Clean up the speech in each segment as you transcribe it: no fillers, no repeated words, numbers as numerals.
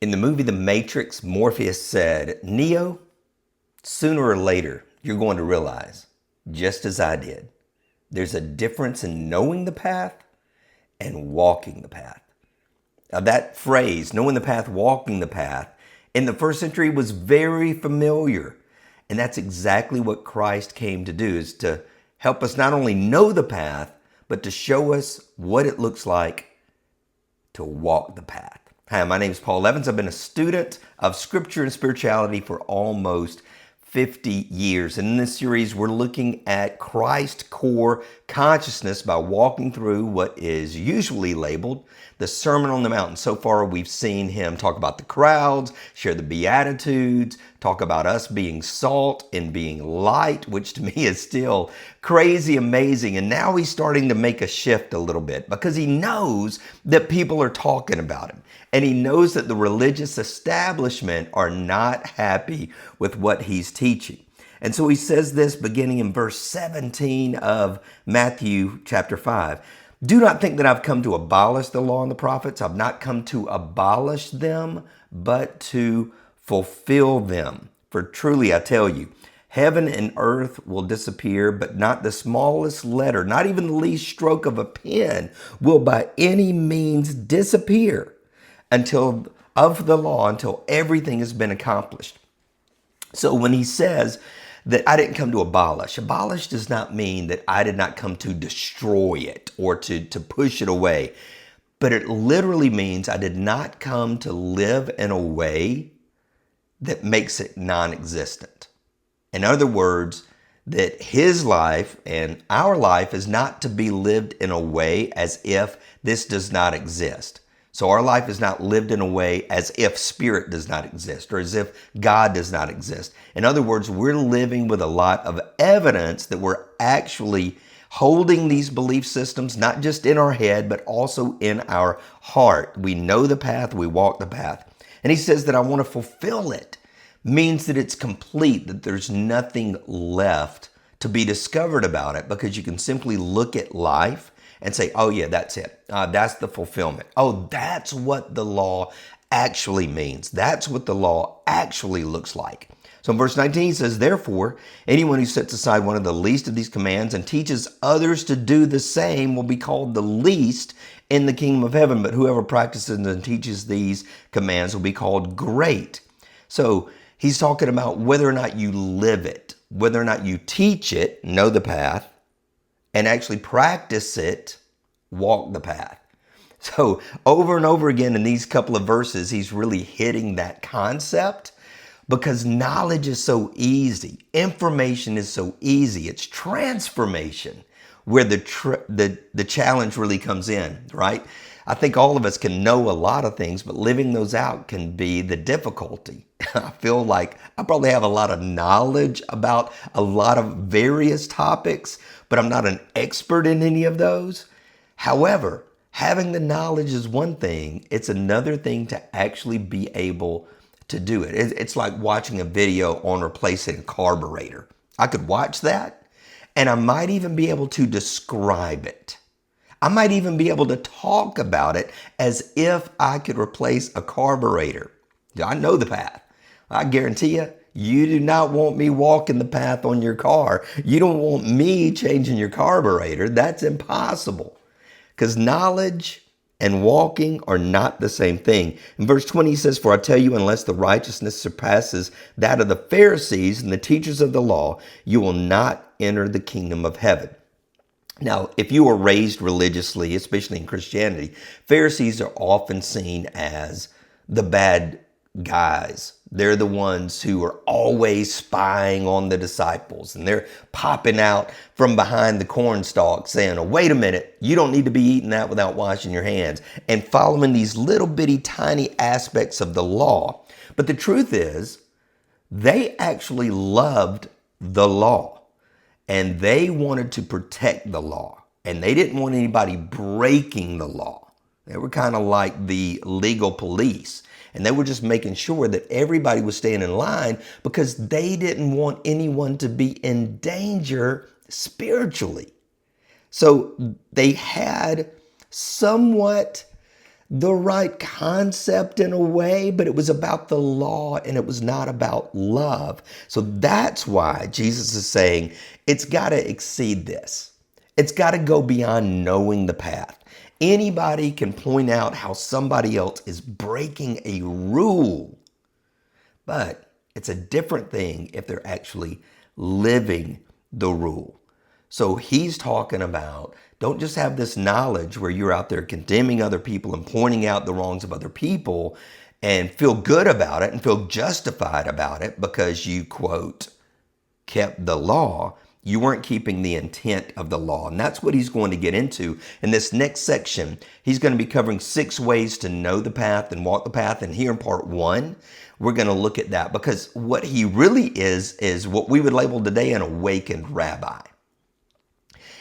In the movie The Matrix, Morpheus said, "Neo, sooner or later, you're going to realize, just as I did, there's a difference in knowing the path and walking the path." Now, that phrase, knowing the path, walking the path, in the first century was very familiar. And that's exactly what Christ came to do, is to help us not only know the path, but to show us what it looks like to walk the path. Hi, my name is Paul Evans. I've been a student of Scripture and spirituality for almost 50 years. And in this series, we're looking at Christ core consciousness by walking through what is usually labeled the Sermon on the Mount. So far, we've seen him talk about the crowds, share the Beatitudes, talk about us being salt and being light, which to me is still crazy amazing. And now he's starting to make a shift a little bit because he knows that people are talking about him. And he knows that the religious establishment are not happy with what he's teaching. And so he says this beginning in verse 17 of Matthew chapter 5. "Do not think that I've come to abolish the law and the prophets. I've not come to abolish them, but to fulfill them. For truly I tell you, heaven and earth will disappear, but not the smallest letter, not even the least stroke of a pen will by any means disappear until everything has been accomplished." So when he says that I didn't come to abolish does not mean that I did not come to destroy it or to push it away. But it literally means I did not come to live in a way that makes it non-existent. In other words, that his life and our life is not to be lived in a way as if this does not exist. So our life is not lived in a way as if spirit does not exist or as if God does not exist. In other words, we're living with a lot of evidence that we're actually holding these belief systems, not just in our head, but also in our heart. We know the path, we walk the path. And he says that I want to fulfill it. Means that it's complete, that there's nothing left to be discovered about it, because you can simply look at life and say, oh yeah, that's it. That's the fulfillment. Oh, that's what the law actually means. That's what the law actually looks like. So in verse 19 he says, "Therefore, anyone who sets aside one of the least of these commands and teaches others to do the same will be called the least in the kingdom of heaven. But whoever practices and teaches these commands will be called great." So he's talking about whether or not you live it, whether or not you teach it, know the path, and actually practice it, walk the path. So over and over again in these couple of verses, he's really hitting that concept because knowledge is so easy. Information is so easy. It's transformation where the challenge really comes in, right? I think all of us can know a lot of things, but living those out can be the difficulty. I feel like I probably have a lot of knowledge about a lot of various topics, but I'm not an expert in any of those. However, having the knowledge is one thing. It's another thing to actually be able to do it. It's like watching a video on replacing a carburetor. I could watch that, and I might even be able to describe it. I might even be able to talk about it as if I could replace a carburetor. I know the path. I guarantee you, you do not want me walking the path on your car. You don't want me changing your carburetor. That's impossible, because knowledge and walking are not the same thing. In verse 20 he says, "For I tell you, unless the righteousness surpasses that of the Pharisees and the teachers of the law, you will not enter the kingdom of heaven." Now, if you were raised religiously, especially in Christianity, Pharisees are often seen as the bad guys. They're the ones who are always spying on the disciples, and they're popping out from behind the corn stalk saying, "Oh, wait a minute, you don't need to be eating that without washing your hands," and following these little bitty tiny aspects of the law. But the truth is, they actually loved the law. And they wanted to protect the law. And they didn't want anybody breaking the law. They were kind of like the legal police. And they were just making sure that everybody was staying in line because they didn't want anyone to be in danger spiritually. So they had somewhat the right concept in a way, but it was about the law and it was not about love. So that's why Jesus is saying it's got to exceed this. It's got to go beyond knowing the path. Anybody can point out how somebody else is breaking a rule, but it's a different thing if they're actually living the rule. So he's talking about don't just have this knowledge where you're out there condemning other people and pointing out the wrongs of other people and feel good about it and feel justified about it because you, quote, kept the law. You weren't keeping the intent of the law. And that's what he's going to get into. In this next section, he's going to be covering 6 ways to know the path and walk the path. And here in part 1, we're going to look at that because what he really is what we would label today an awakened rabbi.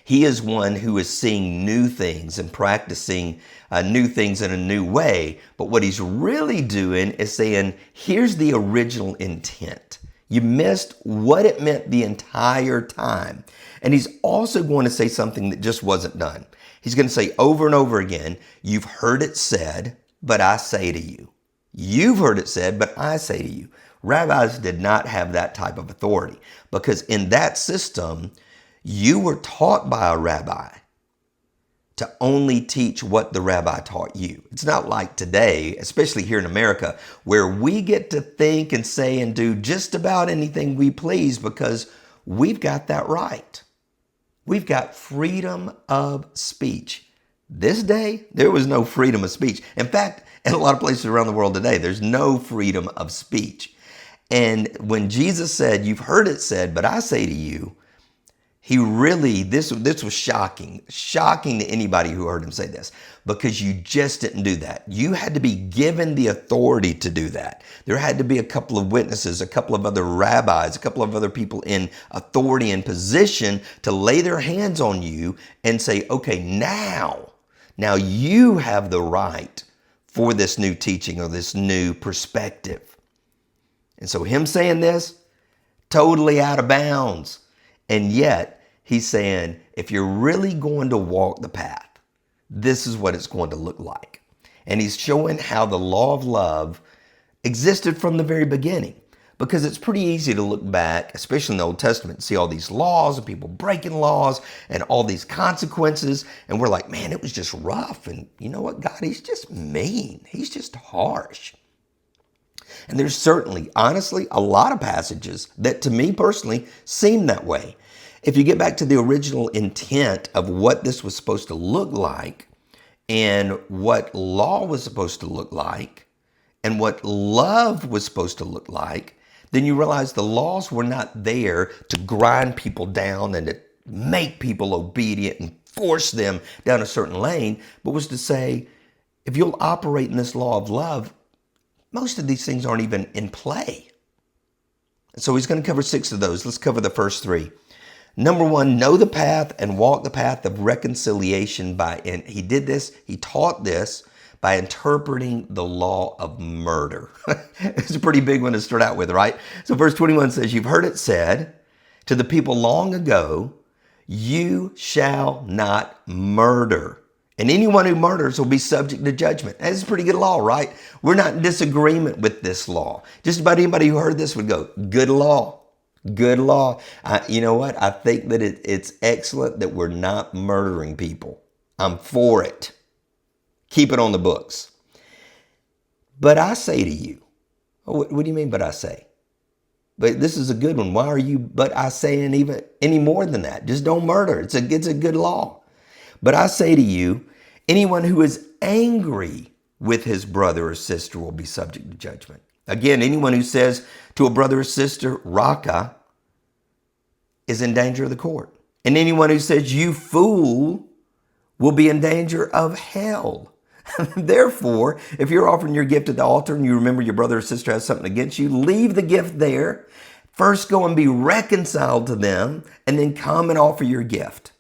He is one who is seeing new things and practicing new things in a new way. But what he's really doing is saying, here's the original intent. You missed what it meant the entire time. And he's also going to say something that just wasn't done. He's going to say over and over again, you've heard it said, but I say to you. You've heard it said, but I say to you. Rabbis did not have that type of authority because in that system, you were taught by a rabbi to only teach what the rabbi taught you. It's not like today, especially here in America, where we get to think and say and do just about anything we please because we've got that right. We've got freedom of speech. This day, there was no freedom of speech. In fact, in a lot of places around the world today, there's no freedom of speech. And when Jesus said, you've heard it said, but I say to you, he really, this was shocking to anybody who heard him say this, because you just didn't do that. You had to be given the authority to do that. There had to be a couple of witnesses, a couple of other rabbis, a couple of other people in authority and position to lay their hands on you and say, okay, now you have the right for this new teaching or this new perspective. And so him saying this, totally out of bounds. And yet, he's saying, if you're really going to walk the path, this is what it's going to look like. And he's showing how the law of love existed from the very beginning. Because it's pretty easy to look back, especially in the Old Testament, and see all these laws and people breaking laws and all these consequences. And we're like, man, it was just rough. And you know what, God, he's just mean. He's just harsh. And there's certainly, honestly, a lot of passages that to me personally seem that way. If you get back to the original intent of what this was supposed to look like and what law was supposed to look like and what love was supposed to look like, then you realize the laws were not there to grind people down and to make people obedient and force them down a certain lane, but was to say, if you'll operate in this law of love, most of these things aren't even in play. So he's going to cover 6 of those. Let's cover the first 3. Number 1, know the path and walk the path of reconciliation and he taught this by interpreting the law of murder. It's a pretty big one to start out with, right? So verse 21 says, you've heard it said to the people long ago, you shall not murder. And anyone who murders will be subject to judgment. That's a pretty good law, right? We're not in disagreement with this law. Just about anybody who heard this would go, good law. Good law. You know what? I think that it's excellent that we're not murdering people. I'm for it. Keep it on the books. But I say to you, what do you mean, but I say? But this is a good one. Why are you, but I saying even any more than that? Just don't murder. It's a good law. But I say to you, anyone who is angry with his brother or sister will be subject to judgment. Again, anyone who says to a brother or sister, Raka, is in danger of the court. And anyone who says, you fool, will be in danger of hell. Therefore, if you're offering your gift at the altar and you remember your brother or sister has something against you, leave the gift there. First go and be reconciled to them, and then come and offer your gift.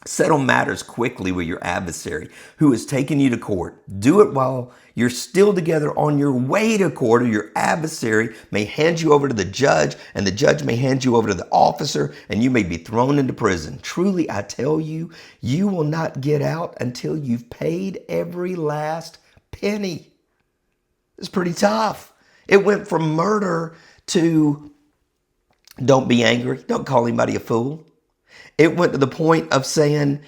Settle matters quickly with your adversary who is taking you to court. Do it while you're still together on your way to court, or your adversary may hand you over to the judge, and the judge may hand you over to the officer, and you may be thrown into prison. Truly, I tell you, you will not get out until you've paid every last penny. It's pretty tough. It went from murder to don't be angry, don't call anybody a fool. It went to the point of saying,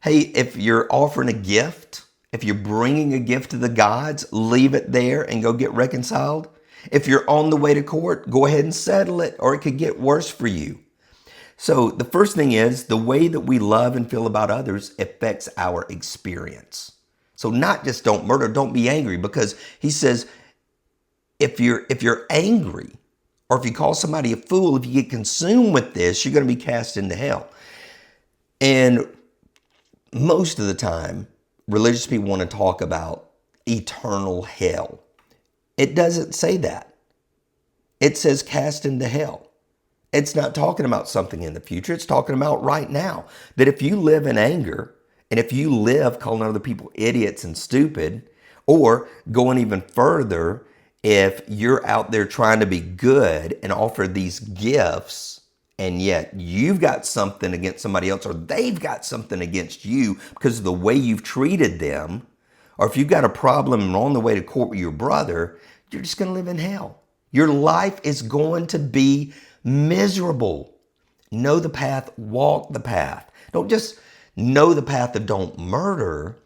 hey, if you're offering a gift, if you're bringing a gift to the gods, leave it there and go get reconciled. If you're on the way to court, go ahead and settle it, or it could get worse for you. So the first thing is the way that we love and feel about others affects our experience. So not just don't murder, don't be angry, because he says, if you're angry, or if you call somebody a fool, if you get consumed with this, you're going to be cast into hell. And most of the time, religious people want to talk about eternal hell. It doesn't say that. It says cast into hell. It's not talking about something in the future. It's talking about right now. That if you live in anger, and if you live calling other people idiots and stupid, or going even further, if you're out there trying to be good and offer these gifts, and yet you've got something against somebody else, or they've got something against you because of the way you've treated them, or if you've got a problem and on the way to court with your brother, you're just going to live in hell. Your life is going to be miserable. Know the path, walk the path. Don't just know the path of don't murder.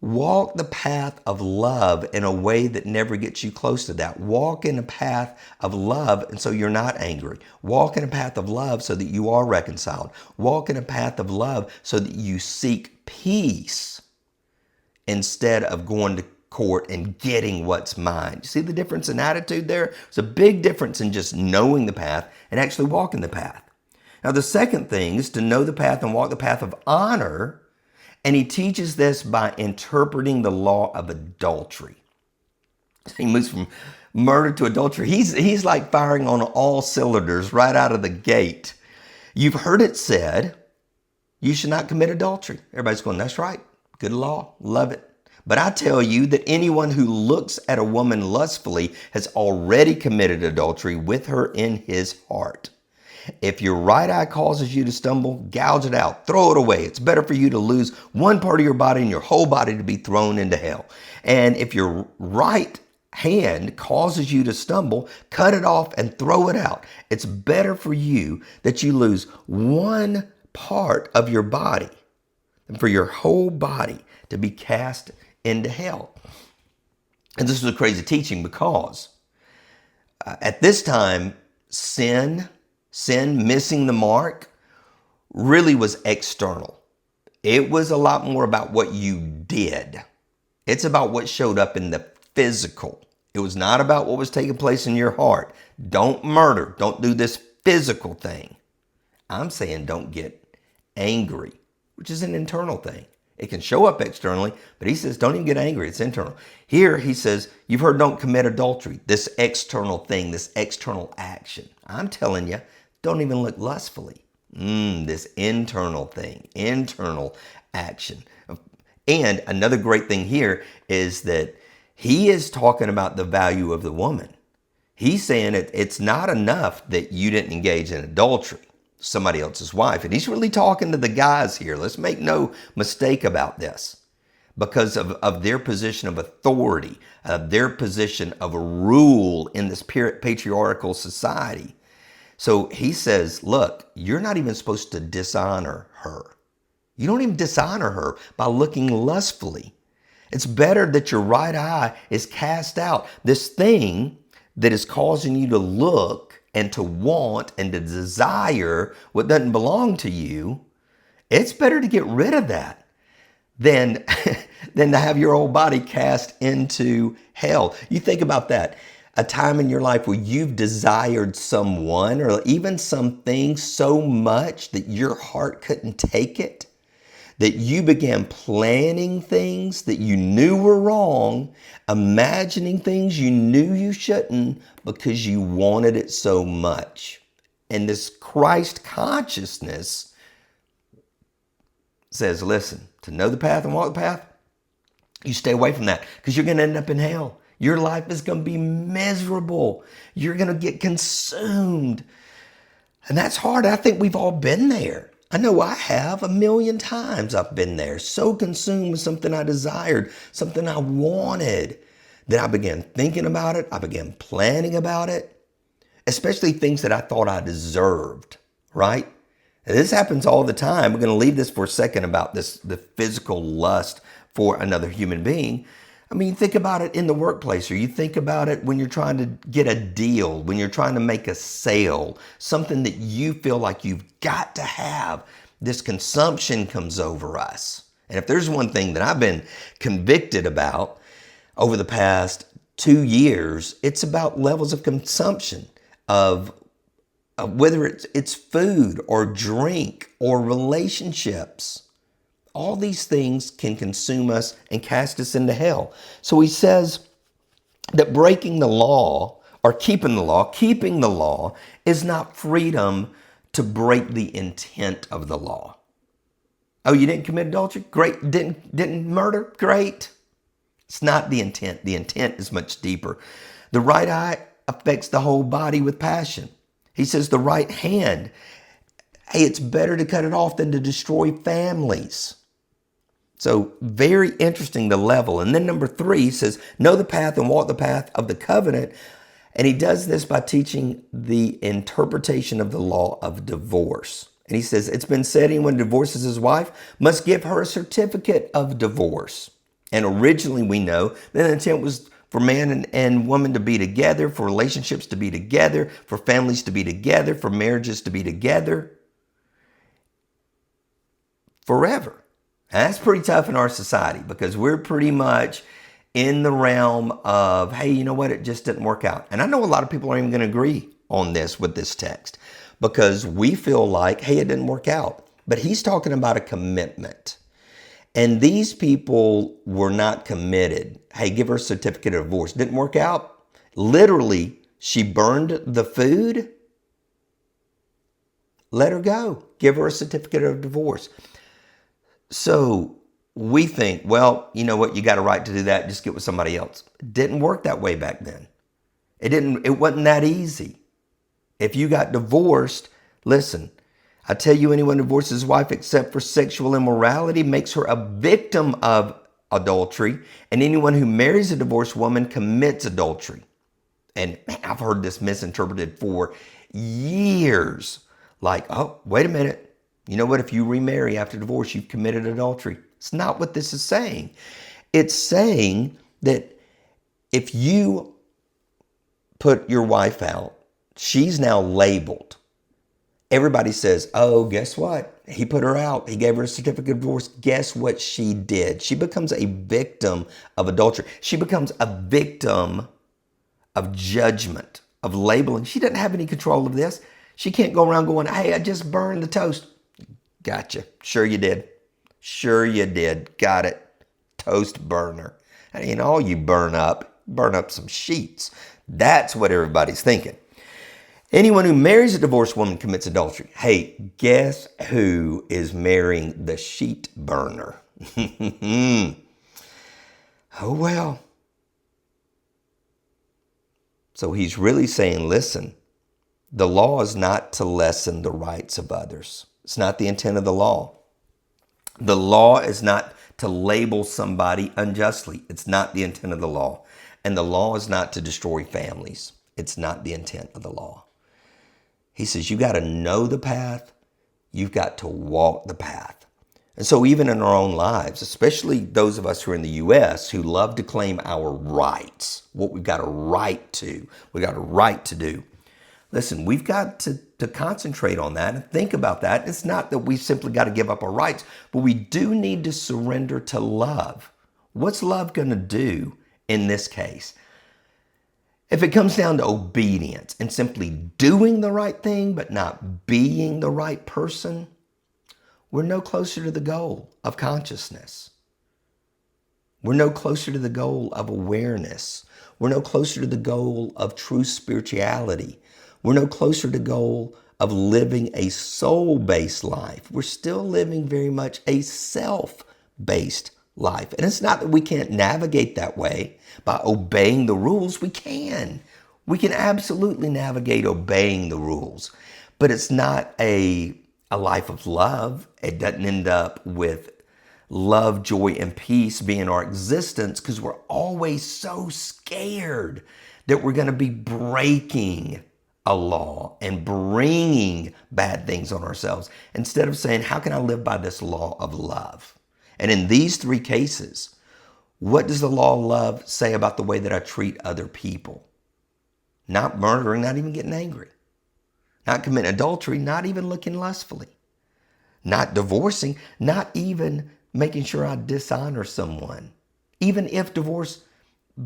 Walk the path of love in a way that never gets you close to that. Walk in a path of love, and so you're not angry. Walk in a path of love so that you are reconciled. Walk in a path of love so that you seek peace instead of going to court and getting what's mine. You see the difference in attitude there? It's a big difference in just knowing the path and actually walking the path. Now, the second thing is to know the path and walk the path of honor. And he teaches this by interpreting the law of adultery. He moves from murder to adultery. He's like firing on all cylinders right out of the gate. You've heard it said, you should not commit adultery. Everybody's going, that's right. Good law. Love it. But I tell you that anyone who looks at a woman lustfully has already committed adultery with her in his heart. If your right eye causes you to stumble, gouge it out, throw it away. It's better for you to lose one part of your body and your whole body to be thrown into hell. And if your right hand causes you to stumble, cut it off and throw it out. It's better for you that you lose one part of your body than for your whole body to be cast into hell. And this is a crazy teaching because at this time, sin, missing the mark, really was external. It was a lot more about what you did. It's about what showed up in the physical. It was not about what was taking place in your heart. Don't murder. Don't do this physical thing. I'm saying don't get angry, which is an internal thing. It can show up externally, but he says don't even get angry. It's internal. Here he says, you've heard don't commit adultery, this external thing, this external action. I'm telling you, don't even look lustfully. This internal thing, internal action. And another great thing here is that he is talking about the value of the woman. He's saying it's not enough that you didn't engage in adultery, somebody else's wife. And he's really talking to the guys here. Let's make no mistake about this. Because of their position of authority, their position of rule in this patriarchal society. So he says, look, you're not even supposed to dishonor her. You don't even dishonor her by looking lustfully. It's better that your right eye is cast out. This thing that is causing you to look and to want and to desire what doesn't belong to you, it's better to get rid of that than to have your whole body cast into hell. You think about that. A time in your life where you've desired someone or even something so much that your heart couldn't take it, that you began planning things that you knew were wrong, imagining things you knew you shouldn't because you wanted it so much. And this Christ consciousness says, listen, to know the path and walk the path, you stay away from that because you're going to end up in hell. Your life is going to be miserable. You're going to get consumed. And that's hard. I think we've all been there. I know I have. 1,000,000 times I've been there. So consumed with something I desired, something I wanted, that I began thinking about it. I began planning about it, especially things that I thought I deserved, right? And this happens all the time. We're going to leave this for a second about the physical lust for another human being. I mean, think about it in the workplace, or you think about it when you're trying to get a deal, when you're trying to make a sale, something that you feel like you've got to have. This consumption comes over us. And if there's one thing that I've been convicted about over the past 2 years, it's about levels of consumption of whether it's food or drink or relationships. All these things can consume us and cast us into hell. So he says that breaking the law or keeping the law is not freedom to break the intent of the law. Oh, you didn't commit adultery? Great. Didn't murder? Great. It's not the intent. The intent is much deeper. The right eye affects the whole body with passion. He says the right hand, hey, it's better to cut it off than to destroy families. So very interesting, the level. And then number 3, he says, know the path and walk the path of the covenant. And he does this by teaching the interpretation of the law of divorce. And he says, it's been said anyone who divorces his wife must give her a certificate of divorce. And originally we know that the intent was for man and woman to be together, for relationships to be together, for families to be together, for marriages to be together forever. And that's pretty tough in our society because we're pretty much in the realm of, hey, you know what? It just didn't work out. And I know a lot of people aren't even going to agree on this with this text because we feel like, hey, it didn't work out. But he's talking about a commitment. And these people were not committed. Hey, give her a certificate of divorce. Didn't work out. Literally, she burned the food. Let her go. Give her a certificate of divorce. So we think, well, you know what? You got a right to do that. Just get with somebody else. It didn't work that way back then. It wasn't that easy. If you got divorced, listen, I tell you, anyone who divorces his wife except for sexual immorality makes her a victim of adultery. And anyone who marries a divorced woman commits adultery. And man, I've heard this misinterpreted for years. Like, oh, wait a minute. You know what? If you remarry after divorce, you've committed adultery. It's not what this is saying. It's saying that if you put your wife out, she's now labeled. Everybody says, oh, guess what? He put her out. He gave her a certificate of divorce. Guess what she did? She becomes a victim of adultery. She becomes a victim of judgment, of labeling. She doesn't have any control of this. She can't go around going, hey, I just burned the toast. Gotcha. Sure you did. Sure you did. Got it. Toast burner. And you know, all you burn up some sheets. That's what everybody's thinking. Anyone who marries a divorced woman commits adultery. Hey, guess who is marrying the sheet burner? Oh, well. So he's really saying, listen, the law is not to lessen the rights of others. It's not the intent of the law. The law is not to label somebody unjustly. It's not the intent of the law. And the law is not to destroy families. It's not the intent of the law. He says, you got to know the path. You've got to walk the path. And so even in our own lives, especially those of us who are in the U.S. who love to claim our rights, what we've got a right to, we got a right to do. Listen, we've got to concentrate on that and think about that. It's not that we simply got to give up our rights, but we do need to surrender to love. What's love going to do in this case? If it comes down to obedience and simply doing the right thing, but not being the right person, we're no closer to the goal of consciousness. We're no closer to the goal of awareness. We're no closer to the goal of true spirituality. We're no closer to the goal of living a soul-based life. We're still living very much a self-based life. And it's not that we can't navigate that way by obeying the rules. We can. We can absolutely navigate obeying the rules. But it's not a life of love. It doesn't end up with love, joy, and peace being our existence because we're always so scared that we're going to be breaking a law and bringing bad things on ourselves instead of saying, how can I live by this law of love? And in these three cases, what does the law of love say about the way that I treat other people? Not murdering, not even getting angry. Not committing adultery, not even looking lustfully. Not divorcing, not even making sure I dishonor someone. Even if divorce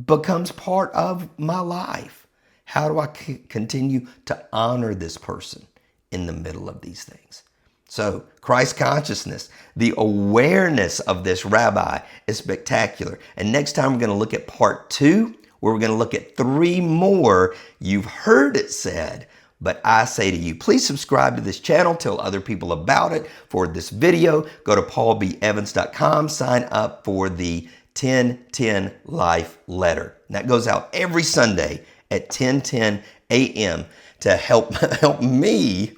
becomes part of my life, how do I continue to honor this person in the middle of these things? So Christ consciousness, the awareness of this, Rabbi, is spectacular. And next time we're going to look at part 2, where we're going to look at 3 more. You've heard it said, but I say to you, please subscribe to this channel, tell other people about it. For this video, go to paulbevans.com, sign up for the 1010 Life Letter. And that goes out every Sunday at 10:10 a.m. to help me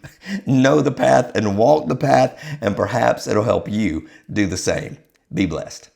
know the path and walk the path, and perhaps it'll help you do the same. Be blessed.